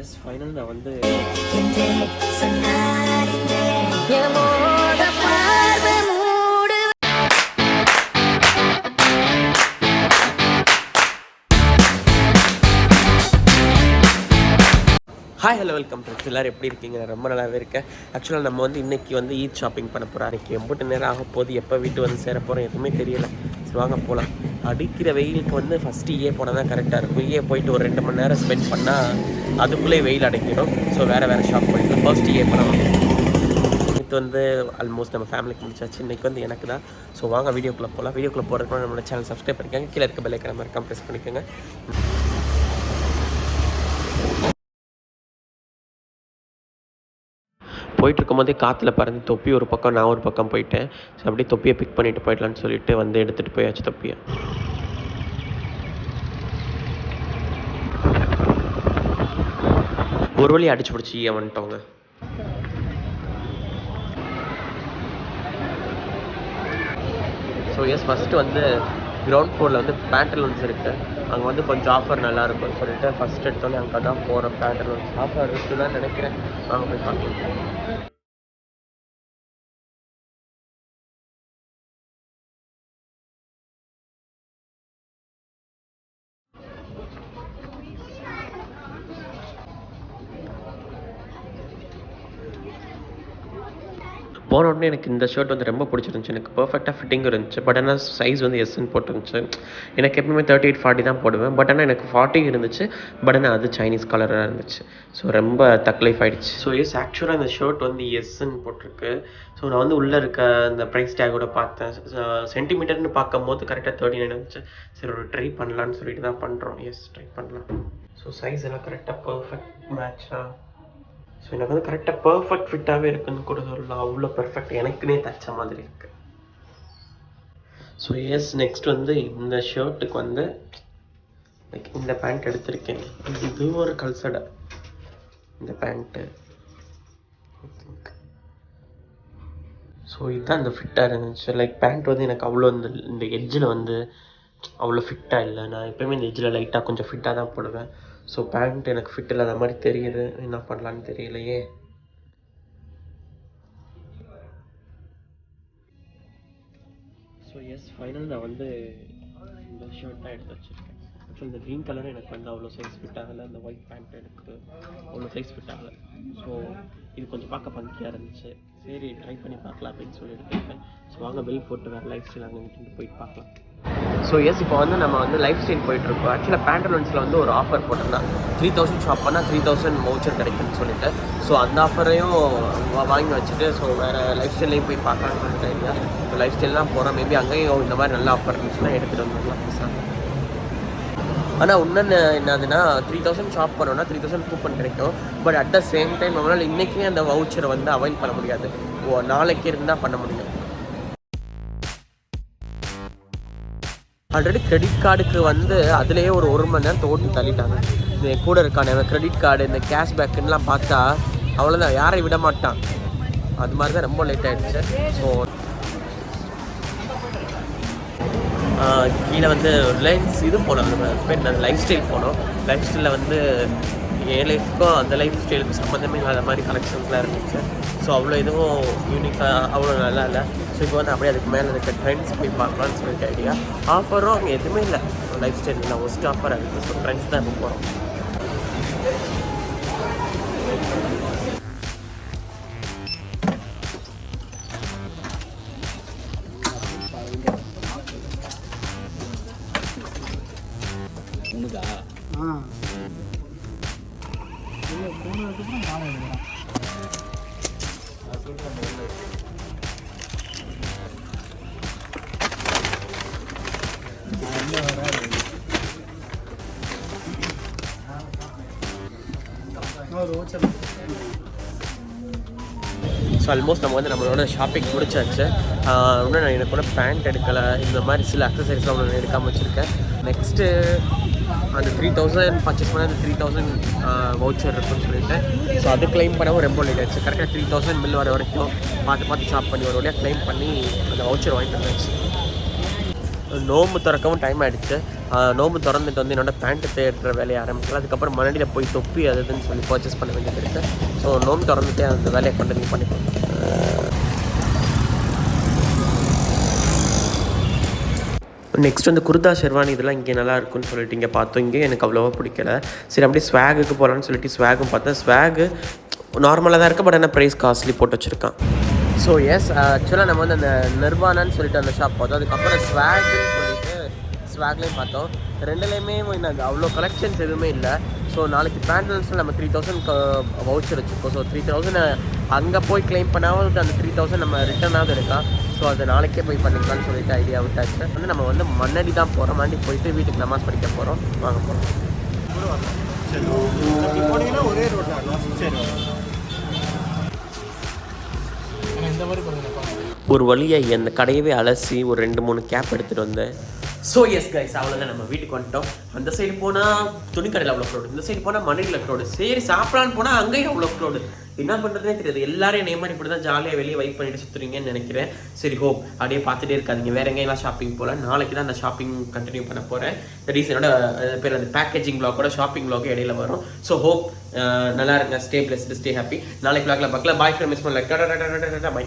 S final நான் வந்து hi hello welcome to எல்லோரும் எப்படி இருக்கீங்க? நான் ரொம்ப நல்லாவே இருக்கேன். ஆக்சுவலாக நம்ம வந்து இன்றைக்கி வந்து ஈத் ஷாப்பிங் பண்ண போகிறோம். அன்றைக்கி எம்பிட்டு நேரம் ஆக போகுது, எப்போ வீட்டு வந்து சேர போகிறோம் எதுவுமே தெரியலை. சரி வாங்க போகலாம். அடிக்கிற வெயிலுக்கு வந்து ஃபஸ்ட்டு போனால் தான் கரெக்டாக இருக்கும். போயிட்டு ஒரு 2 மணி நேரம் ஸ்பெண்ட் பண்ணால் அதுக்குள்ளே வெயில் அடைக்கிடும். ஸோ வேறு ஷாப் போயிட்டு ஃபர்ஸ்ட்டு பண்ணலாம். இது வந்து ஆல்மோஸ்ட் நம்ம ஃபேமிலிக்கு முடிச்சாச்சு. இன்றைக்கி வந்து எனக்கு தான். ஸோ வாங்க வீடியோக்குள்ளே போகலாம். வீடியோக்குள்ளே போகிறதுக்கு நம்மளோட சேனல் சப்ஸ்கிரைப் பண்ணிக்கோங்க. கீழே இருக்க பெல் ஐக்கானை மறக்காம ப்ரெஸ் பண்ணிக்கோங்க. போயிட்டுருக்கும் போதே காற்றுல பறந்து தொப்பி ஒரு பக்கம், நான் ஒரு பக்கம் போயிட்டேன். ஸோ அப்படியே தொப்பியை பிக் பண்ணிவிட்டு போயிடலான்னு சொல்லிட்டு வந்து எடுத்துகிட்டு போயாச்சு தொப்பியை. ஒரு வழி அடிச்சு பிடிச்சி வந்துட்டோங்க. ஸோ எஸ் ஃபஸ்ட்டு வந்து கிரவுண்ட் ஃப்ளோரில் வந்து பேண்டலூன்ஸ் இருக்குது. அங்கே வந்து கொஞ்சம் ஆஃபர் நல்லாயிருக்கும்னு சொல்லிட்டு ஃபஸ்ட் எடுத்தோன்னே அங்கே தான் போகிறோம். பேண்டலூன்ஸ் ஆஃபர் இருக்குன்னு தான் நினைக்கிறேன். அங்கே போய் பார்க்கலாம். போன உடனே எனக்கு இந்த ஷர்ட் வந்து ரொம்ப பிடிச்சிருந்துச்சி. எனக்கு பர்ஃபெக்டாக ஃபிட்டிங் இருந்துச்சு. பட் ஆனால் சைஸ் வந்து எஸ்ன்னு போட்டுருந்துச்சு. எனக்கு எப்பவுமே 38, 40 தான் போடுவேன். பட் ஆனால் எனக்கு 40 இருந்துச்சு. பட் ஆனால் அது சைனீஸ் கலராக இருந்துச்சு. ஸோ ரொம்ப தக்லைஃப் ஆகிடுச்சு. ஸோ எஸ் ஆக்சுவலாக இந்த ஷர்ட் வந்து எஸ்ன்னு போட்டிருக்கு. ஸோ நான் வந்து உள்ளே இருக்க அந்த ப்ரைஸ் டேக்கோட பார்த்தேன். சென்டிமீட்டர்னு பார்க்கும்போது கரெக்டாக 39 இருந்துச்சு. சரி ஒரு ட்ரை பண்ணலான்னு சொல்லிட்டு தான் பண்ணுறோம். எஸ் ட்ரை பண்ணலாம். ஸோ சைஸ் எல்லாம் கரெக்டாக பர்ஃபெக்ட் மேட்சாக. ஸோ எனக்கு வந்து கரெக்டாக பர்ஃபெக்ட் ஃபிட்டாகவே இருக்குன்னு கூட சொல்லலாம். அவ்வளோ பர்ஃபெக்ட் எனக்குன்னே தச்ச மாதிரி இருக்குது. ஸோ எஸ் நெக்ஸ்ட் வந்து இந்த ஷர்ட்டுக்கு வந்து லைக் இந்த பேண்ட் எடுத்திருக்கேன். இது ஒரு கல்சடை இந்த பேண்ட்டு. ஸோ இதுதான் இந்த ஃபிட்டாக இருந்துச்சு. லைக் பேண்ட் வந்து எனக்கு அவ்வளோ இந்த எட்ஜில் வந்து அவ்வளோ ஃபிட்டாக இல்லை. நான் எப்போயுமே இந்த எட்ஜில் லைட்டாக கொஞ்சம் ஃபிட்டாக தான் போடுவேன். ஸோ பேண்ட் எனக்கு ஃபிட் இல்லாத மாதிரி தெரியுது. என்ன பண்ணலான்னு தெரியலையே. ஸோ எஸ் ஃபைனல் நான் வந்து இந்த ஷர்ட் தான் எடுத்து வச்சுருக்கேன். ஆக்சுவலி இந்த க்ரீன் கலர் எனக்கு வந்து அவ்வளோ சைஸ் ஃபிட் ஆகலை. இந்த ஒயிட் பேண்ட் எனக்கு அவ்வளோ சைஸ் ஃபிட் ஆகலை. ஸோ இது கொஞ்சம் பார்க்க பங்கியாக இருந்துச்சு. சரி ட்ரை பண்ணி பார்க்கலாம் அப்படின்னு சொல்லி எடுத்துருக்கேன். ஸோ வாங்க பில் போட்டு வேறு லைஃப் ஸ்டைல் அங்கே விட்டு போயிட்டு பார்க்கலாம். ஸோ எஸ் இப்போ வந்து நம்ம வந்து லைஃப் ஸ்டைல் போயிட்டுருக்கோம். ஆக்சுவலாக பேண்டலூன்ஸில் வந்து ஒரு ஆஃபர் போட்டிருந்தான். 3000 ஷாப் பண்ணால் 3000 வவுச்சர் கிடைக்குன்னு சொல்லிட்டு. ஸோ அந்த ஆஃபரையும் வாங்கி வச்சுட்டு ஸோ வேறு லைஃப் ஸ்டைல்லையும் போய் பார்க்கலான்னு சொல்லிட்டு ஐடியா. ஸோ லைஃப் ஸ்டைல்லாம் போகிறோம். மேபி அங்கேயும் இந்த மாதிரி நல்ல ஆஃபர் இருந்துச்சுன்னா எடுத்துகிட்டு வந்துடலாம் புதுசாக. ஆனால் இன்னொன்று என்னதுன்னா 3000 ஷாப் பண்ணோன்னா 3000 கூப்பன் கிடைக்கும். But at the same time நம்மளால் இன்றைக்கே அந்த வவுச்சரை வந்து அவைல் பண்ண முடியாது. நாளைக்கு இருந்தால் பண்ண முடியும். ஆல்ரெடி கிரெடிட் கார்டுக்கு வந்து அதிலேயே ஒரு மணி நேரத்தை ஓட்டி தள்ளிட்டாங்க. இந்த கூட இருக்கான கிரெடிட் கார்டு இந்த கேஷ்பேக்குன்னெலாம் பார்த்தா அவ்வளோதான், யாரையும் விட மாட்டான். அது மாதிரி தான் ரொம்ப லேட் ஆகிடுச்சு. ஸோ கீழே வந்து ரிலையன்ஸ் இது போனோம். பேர் நான் லைஃப் ஸ்டைல் போனோம். லைஃப் ஸ்டைலில் வந்து என் லைஃப்க்கும் அந்த லைஃப் ஸ்டைலுக்கு சம்மந்தமே இல்லாத மாதிரி கலெக்ஷன்ஸ்லாம் இருந்துச்சு. ஸோ அவ்வளோ இதுவும் யூனிக்காக அவ்வளோ நல்லா இல்லை. ஸோ இப்போ வந்து அப்படியே அதுக்கு மேலே இருக்க ட்ரெண்ட்ஸ் போய் பார்க்கலான்னு சொல்லிட்டு ஐடியா. ஆஃபரும் அங்கே எதுவுமே இல்லை. லைஃப் ஸ்டைலில் ஒஸ்ட் ஆஃபர் இருக்குது. ஸோ ட்ரெண்ட்ஸ் தான் இப்போ போகிறோம். ஸோ ஆல்மோஸ்ட் நம்ம வந்து நம்மளோட ஷாப்பிங் முடிச்சாச்சு. இன்னும் நான் எனக்கு கூட பேண்ட் எடுக்கலை. இந்த மாதிரி சில அக்சசரிஸ்லாம் ஒன்று எடுக்காமல் வச்சுருக்கேன். நெக்ஸ்ட்டு அந்த 3000 பர்ச்சேஸ் பண்ண அந்த 3000 வவுச்சர் இருக்குன்னு சொல்லிட்டு ஸோ அது கிளைம் பண்ணவும் ரொம்ப லேட் ஆச்சு. கரெக்டாக 3000 பில் வர வரைக்கும் பார்த்து ஷாப் பண்ணி ஒரு வழியாக கிளைம் பண்ணி அந்த வவுச்சர் வாங்கிட்டு வந்தாச்சு. நோம்பு திறக்கவும் டைம் ஆகிடுச்சு. நோம்பு திறந்துட்டு வந்து என்னோட பேண்ட்டு தேடுற வேலையை ஆரம்பிக்கலாம். அதுக்கப்புறம் மறுபடியும் போய் தொப்பி அதுன்னு சொல்லி பர்ச்சேஸ் பண்ண வேண்டியது இருக்குது. ஸோ நோம்பு திறந்துட்டே அந்த வேலையை கண்டினியூ பண்ணிக்கலாம். நெக்ஸ்ட் வந்து குர்தா ஷெர்வானி இதெல்லாம் இங்கே நல்லா இருக்குன்னு சொல்லிட்டு இங்கே பார்த்தோம். இங்கே எனக்கு அவ்வளோவா பிடிக்கல. சரி அப்படியே ஸ்வாகுக்கு போகலான்னு சொல்லிட்டு ஸ்வாகும் பார்த்தேன். ஸ்வாகு நார்மலாக தான் இருக்குது, பட் ஆனால் ப்ரைஸ் காஸ்ட்லி போட்டு வச்சுருக்கான். ஸோ எஸ், ஆக்சுவலாக நம்ம வந்து அந்த நிர்வாணான்னு சொல்லிட்டு அந்த ஷாப் பார்த்தோம். அதுக்கப்புறம் ஸ்வாகுன்னு சொல்லிட்டு ஸ்வாக்லேயும் பார்த்தோம். ரெண்டுலேயுமே எனக்கு அவ்வளோ கலெக்ஷன்ஸ் எதுவுமே இல்லை. ஸோ நாளைக்கு பேண்டல்ஸில் நம்ம 3000 வவுச்சர் வச்சுருக்கோம். ஸோ 3000 அங்கே போய் கிளைம் பண்ணாவது அந்த 3000 நம்ம ரிட்டர்னாவது எடுக்கலாம். ஸோ அது நாளைக்கே போய் பண்ணிக்கலாம்னு சொல்லிட்டு ஐடியா விட்டாச்சு. வந்து நம்ம வந்து மண்ணடி தான் போகிறோம். மண்ணடி போயிட்டு வீட்டுக்கு நமாஸ் படிக்க போகிறோம். வாங்க போகிறோம். ஒரே ரோட் ஒரு வழியாக அந்த கடையவே அலசி ஒரு 2-3 கேப் எடுத்துகிட்டு வந்தேன். ஸோ எஸ் கைஸ், அவ்வளோதான் நம்ம வீட்டுக்கு வந்துட்டோம். அந்த சைடு போனால் துணிக்கடையில் அவ்வளோ க்ரௌடு, இந்த சைடு போனால் மண்ணில் க்ரௌடு. சரி சாப்பிட்லான்னு போனால் அங்கேயும் அவ்வளோ க்ரௌடு. என்ன பண்ணுறதுனே தெரியாது. எல்லாரும் என்னை மாதிரி இப்படி தான் ஜாலியாக வெளியே வைப் பண்ணிட்டு சுற்றுறீங்கன்னு நினைக்கிறேன். சரி ஹோப் அப்படியே பார்த்துட்டே இருக்காதிங்க. வேறு எங்கேயெல்லாம் ஷாப்பிங் போகல. நாளைக்கு தான் அந்த ஷாப்பிங் கண்டினியூ பண்ண போகிறேன். ரீசனோட பேர் அந்த பேக்கேஜிங் வ்ளாகோட ஷாப்பிங் வ்ளாக் இடையில வரும். ஸோ ஹோப் நல்லா இருங்க. Stay blessed, stay happy. நாளைக்கு வ்ளாகில் பார்க்கலாம். பாய் ஃப்ரெண்ட் மிஸ் பண்ணல. பை.